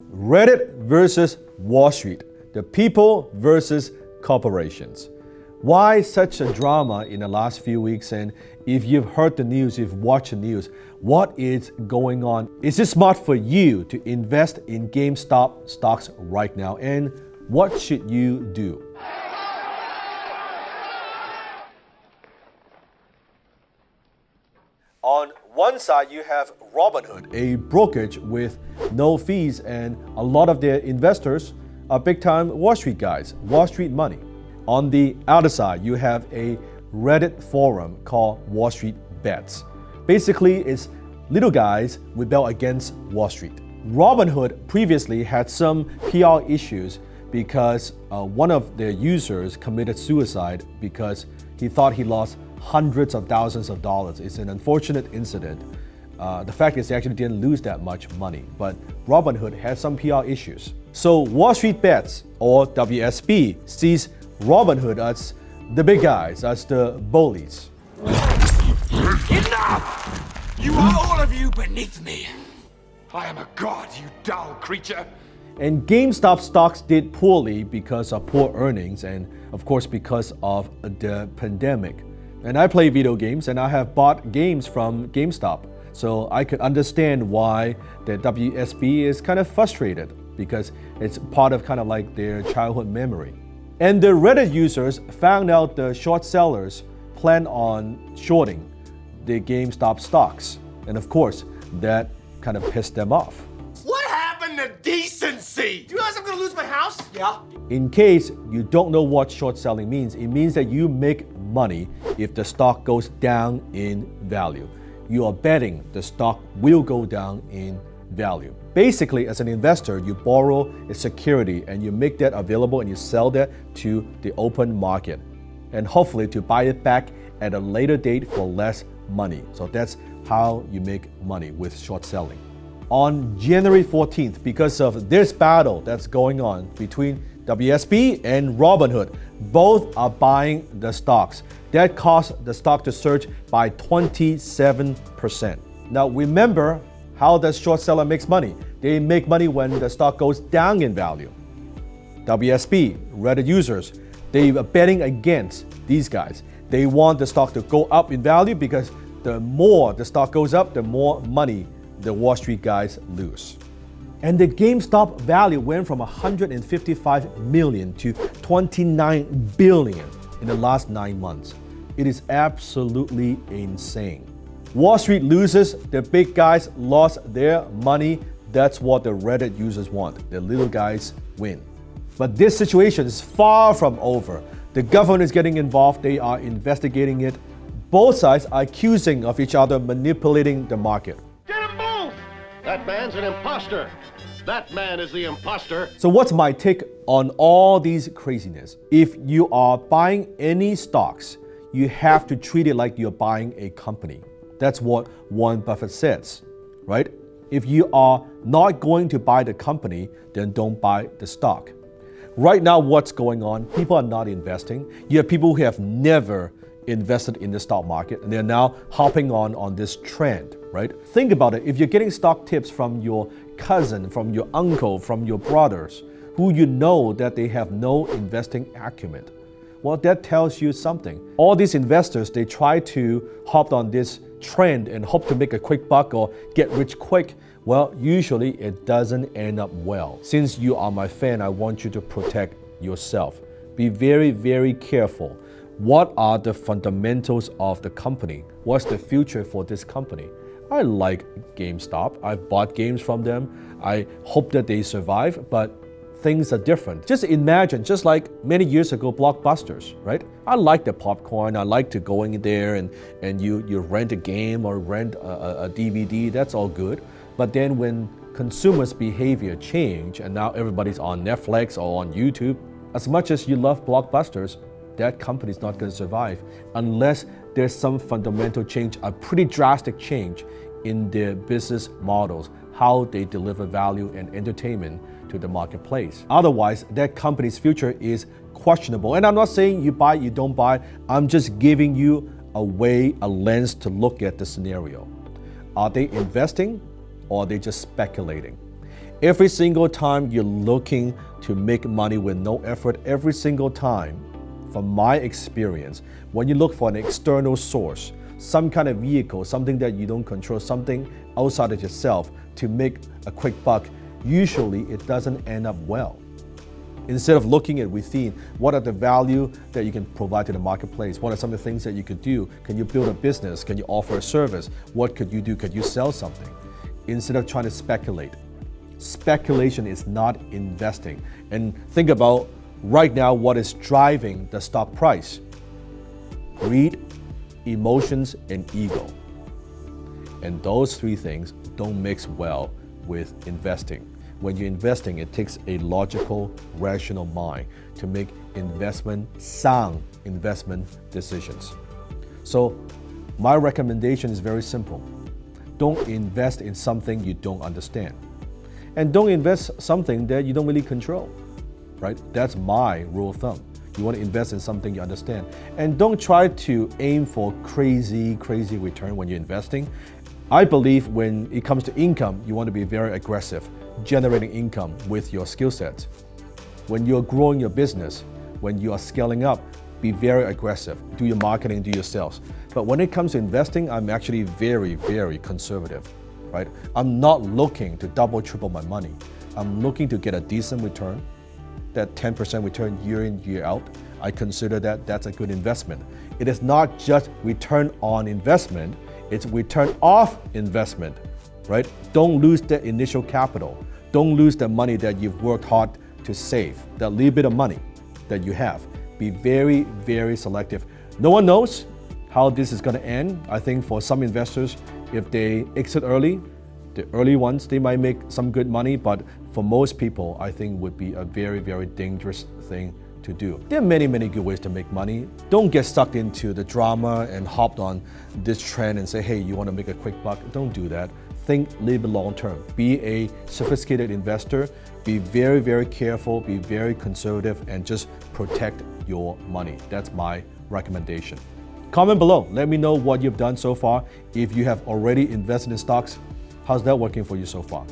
Reddit versus Wall Street, the people versus corporations. Why such a drama in the last few weeks? And if you've heard the news, you've watched the news, what is going on? Is it smart for you to invest in GameStop stocks right now? And what should you do? On one side, you have Robinhood, a brokerage with no fees, and a lot of their investors are big-time Wall Street guys, Wall Street money. On the other side, you have a Reddit forum called Wall Street Bets. Basically, it's little guys rebel against Wall Street. Robinhood previously had some PR issues because one of their users committed suicide because he thought he lost hundreds of thousands of dollars. It's an unfortunate incident. The fact is they actually didn't lose that much money, but Robinhood had some PR issues. So Wall Street Bets, or WSB, sees Robinhood as the big guys, as the bullies. Enough! You are all of you beneath me. I am a god, you dull creature. And GameStop stocks did poorly because of poor earnings and, of course, because of the pandemic. And I play video games and I have bought games from GameStop. So I could understand why the WSB is kind of frustrated because it's part of kind of like their childhood memory. And the Reddit users found out the short sellers plan on shorting the GameStop stocks. And of course, that kind of pissed them off. What happened to decency? Do you realize I'm gonna lose my house? Yeah. In case you don't know what short selling means, it means that you make money if the stock goes down in value. You are betting the stock will go down in value. Basically, as an investor, you borrow a security and you make that available and you sell that to the open market, and hopefully to buy it back at a later date for less money. So that's how you make money with short selling. On January 14th, because of this battle that's going on between WSB and Robinhood, both are buying the stocks. That caused the stock to surge by 27%. Now remember how the short seller makes money. They make money when the stock goes down in value. WSB, Reddit users, they are betting against these guys. They want the stock to go up in value because the more the stock goes up, the more money the Wall Street guys lose. And the GameStop value went from 155 million to 29 billion in the last 9 months. It is absolutely insane. Wall Street loses, the big guys lost their money. That's what the Reddit users want. The little guys win. But this situation is far from over. The government is getting involved. They are investigating it. Both sides are accusing of each other manipulating the market. Get him both! That man's an imposter. That man is the imposter. So what's my take on all these craziness? If you are buying any stocks, you have to treat it like you're buying a company. That's what Warren Buffett says, right? If you are not going to buy the company, then don't buy the stock. Right now, what's going on? People are not investing. You have people who have never invested in the stock market, and they're now hopping on this trend, right? Think about it. If you're getting stock tips from your cousin, from your uncle, from your brothers, who you know that they have no investing acumen, well, that tells you something. All these investors, they try to hop on this trend and hope to make a quick buck or get rich quick. Well, usually it doesn't end up well. Since you are my fan, I want you to protect yourself. Be very, very careful. What are the fundamentals of the company? What's the future for this company? I like GameStop. I've bought games from them. I hope that they survive, but things are different. Just imagine, just like many years ago, Blockbusters, right? I like the popcorn. I like to go in there and you rent a game or rent a DVD. That's all good. But then when consumers' behavior change and now everybody's on Netflix or on YouTube, as much as you love Blockbusters, that company's not going to survive unless there's some fundamental change, a pretty drastic change in their business models, how they deliver value and entertainment to the marketplace. Otherwise, that company's future is questionable. And I'm not saying you buy, you don't buy. I'm just giving you a lens to look at the scenario. Are they investing or are they just speculating? Every single time you're looking to make money with no effort, every single time, from my experience, when you look for an external source, some kind of vehicle, something that you don't control, something outside of yourself to make a quick buck, usually it doesn't end up well. Instead of looking at within, what are the value that you can provide to the marketplace? What are some of the things that you could do? Can you build a business? Can you offer a service? What could you do? Could you sell something? Instead of trying to speculate. Speculation is not investing. And think about right now what is driving the stock price. Greed, emotions, and ego. And those three things don't mix well with investing. When you're investing, it takes a logical, rational mind to make sound investment decisions. So my recommendation is very simple. Don't invest in something you don't understand. And don't invest something that you don't really control, right? That's my rule of thumb. You want to invest in something you understand. And don't try to aim for crazy return when you're investing. I believe when it comes to income, you want to be very aggressive, generating income with your skill sets. When you're growing your business, when you are scaling up, be very aggressive. Do your marketing, do your sales. But when it comes to investing, I'm actually very conservative, right? I'm not looking to double, triple my money. I'm looking to get a decent return, that 10% return year in, year out. I consider that's a good investment. It is not just return on investment, it's return off investment, right? Don't lose the initial capital. Don't lose the money that you've worked hard to save, that little bit of money that you have. Be very selective. No one knows how this is going to end. I think for some investors, if they exit early, the early ones, they might make some good money, but for most people, I think would be a very dangerous thing to do. There are many good ways to make money. Don't get stuck into the drama and hopped on this trend and say, hey, you want to make a quick buck. Don't do that. Think a little bit long term. Be a sophisticated investor. Be very careful, be very conservative, and just protect your money. That's my recommendation. Comment below. Let me know what you've done so far. If you have already invested in stocks, how's that working for you so far?